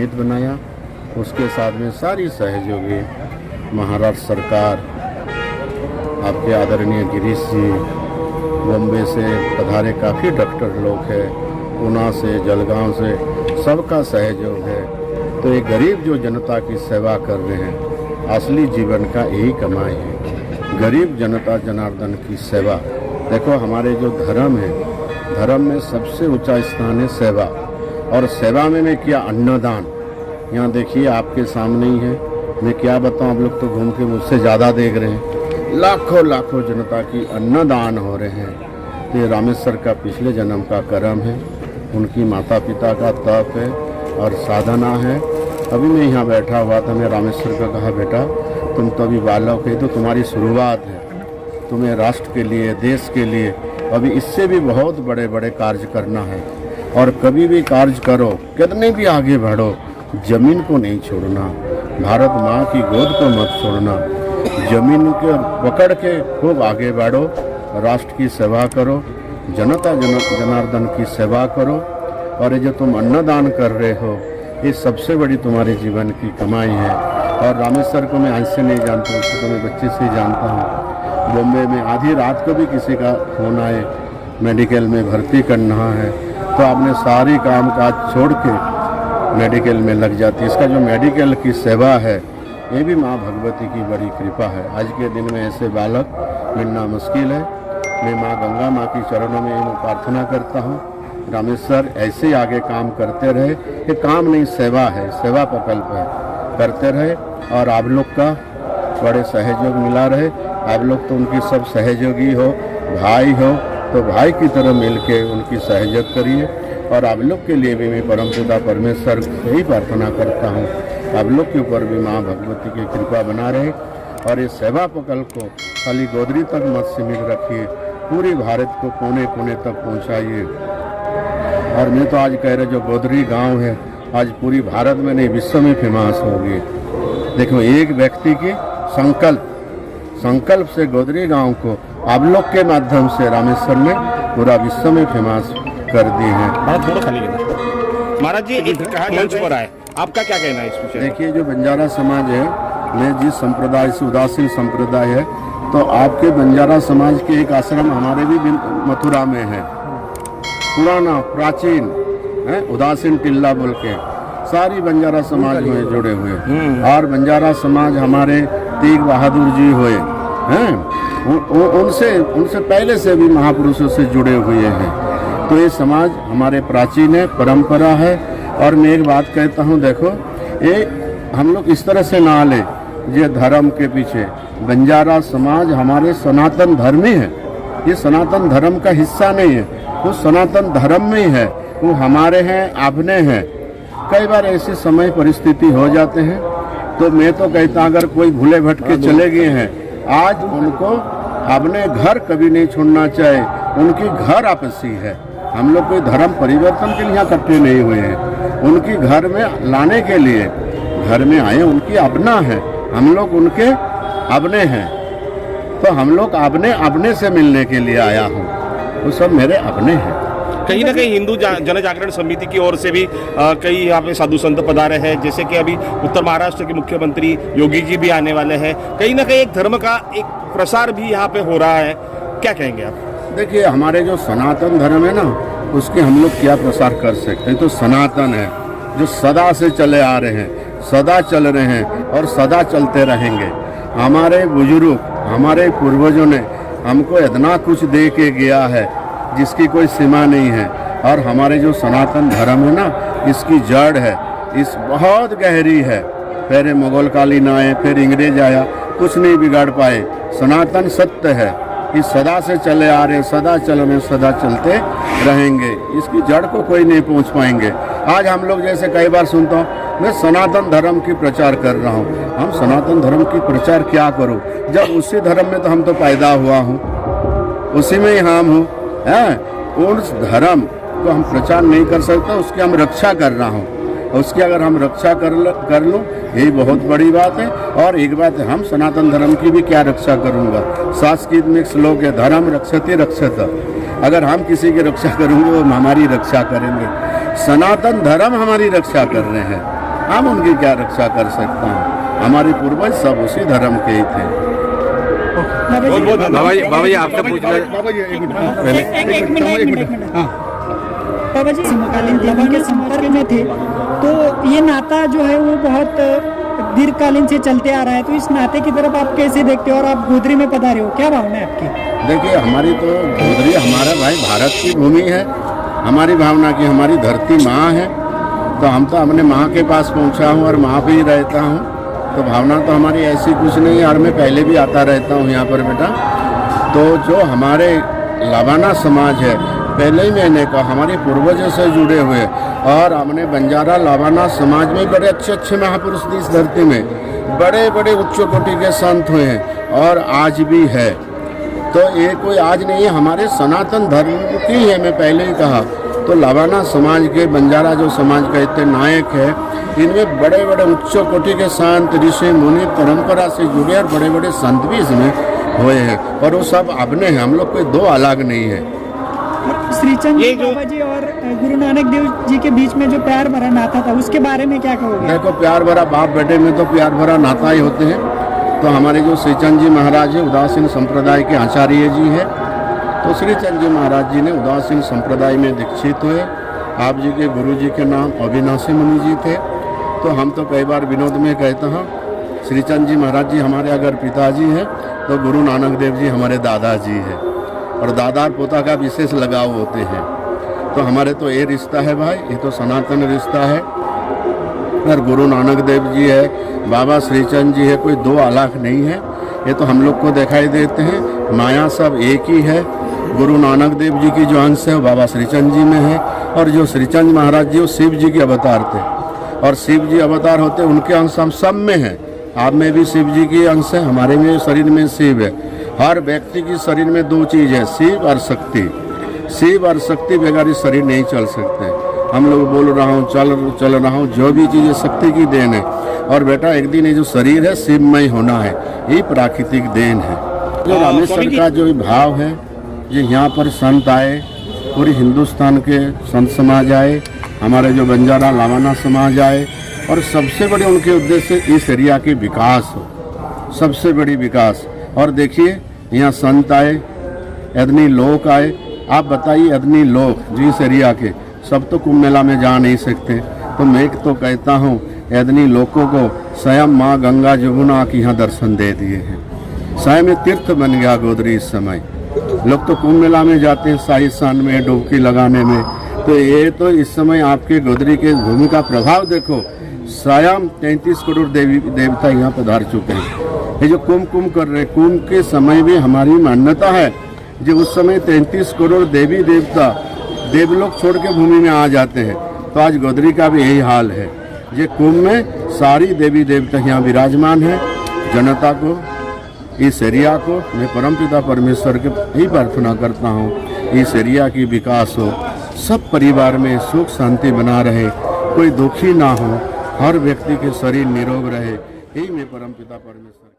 समिति बनाया। उसके साथ में सारी सहयोगी, महाराष्ट्र सरकार, आपके आदरणीय गिरीश जी, बॉम्बे से पधारे काफ़ी डॉक्टर लोग हैं, पूना से, जलगांव से, सबका सहयोग है। तो ये गरीब जो जनता की सेवा कर रहे हैं, असली जीवन का यही कमाई है, गरीब जनता जनार्दन की सेवा। देखो हमारे जो धर्म है, धर्म में सबसे ऊंचा स्थान है सेवा, और सेवा में किया अन्नदान। यहाँ देखिए आपके सामने ही है, मैं क्या बताऊँ, आप लोग तो घूम के मुझसे ज़्यादा देख रहे हैं, लाखों लाखों जनता की अन्नदान हो रहे हैं। ये रामेश्वर का पिछले जन्म का कर्म है, उनकी माता पिता का तप है और साधना है। अभी मैं यहाँ बैठा हुआ था, मैं रामेश्वर को कहा बेटा तुम तो अभी बालक है, तो तुम्हारी शुरुआत है, तुम्हें राष्ट्र के लिए, देश के लिए अभी इससे भी बहुत बड़े बड़े कार्य करना है। और कभी भी कार्य करो, कितने भी आगे बढ़ो, जमीन को नहीं छोड़ना, भारत माँ की गोद को मत छोड़ना, जमीन को पकड़ के खूब आगे बढ़ो, राष्ट्र की सेवा करो, जनता जनार्दन की सेवा करो। और ये जो तुम अन्नदान कर रहे हो, ये सबसे बड़ी तुम्हारे जीवन की कमाई है। और रामेश्वर को मैं आज से नहीं जानता, उसको तो मैं बच्चे से ही जानता हूँ। बॉम्बे में आधी रात को भी किसी का फोन आए, मेडिकल में भर्ती करना है, तो आपने सारी काम काज छोड़ के मेडिकल में लग जाती। इसका जो मेडिकल की सेवा है, ये भी माँ भगवती की बड़ी कृपा है। आज के दिन में ऐसे बालक मिलना मुश्किल है। मैं माँ गंगा माँ की चरणों में प्रार्थना करता हूँ, रामेश्वर ऐसे ही आगे काम करते रहे। ये काम नहीं, सेवा है, सेवा प्रकल्प है, करते रहे। और आप लोग का बड़े सहयोग मिला रहे। आप लोग तो उनकी सब सहयोगी हो, भाई हो, तो भाई की तरह मिल के उनकी सहयोग करिए। और आप लोग के लिए भी मैं परमपिता परमेश्वर से ही प्रार्थना करता हूँ, आप लोग के ऊपर भी माँ भगवती की कृपा बना रहे। और ये सेवा प्रकल्प को खाली गोदरी तक मत सीमित रखिए, पूरी भारत को कोने कोने तक पहुँचाइए। और मैं तो आज कह रहा, जो गोदरी गांव है आज पूरी भारत में नहीं, विश्व में फेमस होगी। देखो एक व्यक्ति की संकल्प से गोदरी गांव को आप लोग के माध्यम से रामेश्वर ने पूरा विश्व में फेमस कर दी है। महाराज जी कहा मंच पर आए, आपका क्या कहना है इस विषय? देखिए जो बंजारा समाज है, मैं जिस संप्रदाय से, उदासीन संप्रदाय है, तो आपके बंजारा समाज के एक आश्रम हमारे भी मथुरा में है, पुराना प्राचीन है, उदासीन टिल्ला बोल के, सारी बंजारा समाज में जुड़े हुए। और बंजारा समाज हमारे तेग बहादुर जी हुए हैं, उनसे पहले से भी महापुरुषों से जुड़े हुए हैं। तो ये समाज हमारे प्राचीन है, परंपरा है। और मैं एक बात कहता हूँ, देखो ये हम लोग इस तरह से ना ले ये धर्म के पीछे। बंजारा समाज हमारे सनातन धर्मी है, ये सनातन धर्म का हिस्सा नहीं है, वो सनातन धर्म में ही है, वो हमारे हैं, अपने हैं। कई बार ऐसे समय परिस्थिति हो जाते हैं, तो मैं तो कहता अगर कोई भूले भटके चले गए हैं, आज उनको अपने घर कभी नहीं छोड़ना चाहिए, उनकी घर आपसी है। हम लोग कोई धर्म परिवर्तन के लिए यहाँ इकट्ठे नहीं हुए हैं, उनकी घर में लाने के लिए घर में आए, उनकी अपना है, हम लोग उनके अपने हैं। तो हम लोग अपने से मिलने के लिए आया हूँ, वो सब मेरे अपने हैं। कहीं ना कहीं हिंदू जन जागरण समिति की ओर से भी कई यहाँ पे साधु संत पधारे हैं, जैसे कि अभी उत्तर महाराष्ट्र के मुख्यमंत्री योगी जी भी आने वाले हैं। कहीं ना कहीं एक धर्म का एक प्रसार भी यहाँ पे हो रहा है, क्या कहेंगे आप? देखिए हमारे जो सनातन धर्म है ना, उसके हम लोग क्या प्रसार कर सकते हैं? तो सनातन है, जो सदा से चले आ रहे हैं, सदा चल रहे हैं और सदा चलते रहेंगे। हमारे बुजुर्ग, हमारे पूर्वजों ने हमको इतना कुछ दे के गया है जिसकी कोई सीमा नहीं है। और हमारे जो सनातन धर्म है ना, इसकी जड़ है, इस बहुत गहरी है। पहले मुगल कालीन आए, फिर अंग्रेज आया, कुछ नहीं बिगाड़ पाए। सनातन सत्य है, इस सदा से चले आ रहे, सदा चल रहे, सदा चलते रहेंगे। इसकी जड़ को कोई नहीं पहुंच पाएंगे। आज हम लोग जैसे कई बार सुनता हूँ, मैं सनातन धर्म की प्रचार कर रहा हूँ। हम सनातन धर्म की प्रचार क्या करूँ, जब उसी धर्म में तो हम तो पैदा हुआ हूँ, उसी में ही हम हूँ। उस धर्म को हम प्रचार नहीं कर सकते, उसकी हम रक्षा कर रहा हूँ। उसकी अगर हम रक्षा कर लूँ, यही बहुत बड़ी बात है। और एक बात है, हम सनातन धर्म की भी क्या रक्षा करूँगा? संस्कृत में एक श्लोक है, धर्म रक्षति रक्षत। अगर हम किसी की रक्षा करेंगे, वो हमारी रक्षा करेंगे। सनातन धर्म हमारी रक्षा कर रहे हैं। हम उनकी क्या रक्षा कर सकता हूँ। हमारे पूर्वज सब उसी धर्म के ही थे। बहुत बहुत धन्यवाद। बाबा जी आपसे पूछ रहे एक मिनट बाबा जी समकालीन देवी के संपर्क में थे, तो ये नाता जो है वो बहुत दीर्घकालीन से चलते आ रहा है, तो इस नाते की तरफ आप कैसे देखते हो और आप गोदरी में पधारे हो, क्या भावना है आपकी? देखिए, हमारी तो गोदरी हमारा भाई भारत की भूमि है। हमारी भावना की हमारी धरती माँ है, तो हम तो अपने माँ के पास पहुँचा हूँ और माँ पे ही रहता हूँ। तो भावना तो हमारी ऐसी कुछ नहीं है, और मैं पहले भी आता रहता हूँ यहाँ पर बेटा। तो जो हमारे लावाना समाज है, पहले ही मैंने कहा हमारे पूर्वजों से जुड़े हुए, और हमने बंजारा लावाना समाज में बड़े अच्छे अच्छे महापुरुष इस धरती में बड़े बड़े उच्च कोटि के संत हुए हैं और आज भी है। तो ये कोई आज नहीं है, हमारे सनातन धर्म की है। मैं पहले ही कहा, तो लावाना समाज के बंजारा जो समाज का इतने नायक है, इनमें बड़े बड़े उच्च कोटि के संत ऋषि मुनि परंपरा से जुड़े और बड़े बड़े संत भी इसमें हुए हैं, और वो सब अपने हैं। हम लोग कोई दो अलग नहीं है। श्रीचंद बाबा जी और गुरु नानक देव जी के बीच में जो प्यार भरा नाता था, उसके बारे में क्या कहोगे? देखो, प्यार भरा बाप बेटे में तो प्यार भरा नाता ही होते हैं। तो हमारे जो श्रीचंद जी महाराज है, उदासीन संप्रदाय के आचार्य जी है। तो श्रीचंद जी महाराज जी ने उदासीन संप्रदाय में दीक्षित हुए। आप जी के गुरु जी के नाम अविनाशी मुनि जी थे। तो हम तो कई बार विनोद में कहते हैं, श्रीचंद जी महाराज जी हमारे अगर पिताजी हैं, तो गुरु नानक देव जी हमारे दादाजी हैं, और दादा और पोता का विशेष लगाव होते हैं। तो हमारे तो ये रिश्ता है भाई, ये तो सनातन रिश्ता है। और गुरु नानक देव जी है, बाबा श्रीचंद जी है, कोई दो अलग नहीं है। ये तो हम लोग को दिखाई देते हैं, माया सब एक ही है। गुरु नानक देव जी की जो अंश है वो बाबा श्रीचंद जी में है, और जो श्रीचंद महाराज जी वो शिव जी के अवतार थे, और शिव जी अवतार होते उनके अंश हम सब में हैं। आप में भी शिव जी की अंश है, हमारे में शरीर में शिव है। हर व्यक्ति की शरीर में दो चीज़ है, शिव और शक्ति। शिव और शक्ति बगैर इस शरीर नहीं चल सकते। हम लोग बोल रहा हूँ, चल रहा हूँ, जो भी चीज़ शक्ति की देन है। और बेटा एक दिन ये जो शरीर है शिवमय होना है, यही प्राकृतिक देन है। जो रामेश्वर का जो भाव है, ये यहाँ पर संत आए, पूरी हिंदुस्तान के संत समाज आए, हमारे जो बंजारा लावाना समाज आए, और सबसे बड़े उनके उद्देश्य इस एरिया के विकास हो, सबसे बड़ी विकास। और देखिए यहाँ संत आए, इतने लोग आए। आप बताइए, इतने लोग जिस एरिया के, सब तो कुंभ मेला में जा नहीं सकते। तो मैं तो कहता हूँ, इतने लोगों को स्वयं माँ गंगा जमुना की यहाँ दर्शन दे दिए हैं। स्वयं में तीर्थ बन गया गोदरी इस समय। लोग तो कुंभ मेला में जाते हैं शाही स्नान में, डुबकी लगाने में। तो ये तो इस समय आपके गोदरी के भूमि का प्रभाव देखो। स्वयं 33 करोड़ देवी देवता यहाँ पधार चुके हैं। ये जो कुंभ कर रहे, कुंभ के समय भी हमारी मान्यता है, जो उस समय 33 करोड़ देवी देवता देवलोक छोड़ के भूमि में आ जाते हैं। तो आज गोदरी का भी यही हाल है। ये कुंभ में सारी देवी देवता यहाँ विराजमान है। जनता को, इस एरिया को मैं परमपिता परमेश्वर के यही प्रार्थना करता हूँ, इस एरिया की विकास हो, सब परिवार में सुख शांति बना रहे, कोई दुखी ना हो, हर व्यक्ति के शरीर निरोग रहे, यही मैं परमपिता परमेश्वर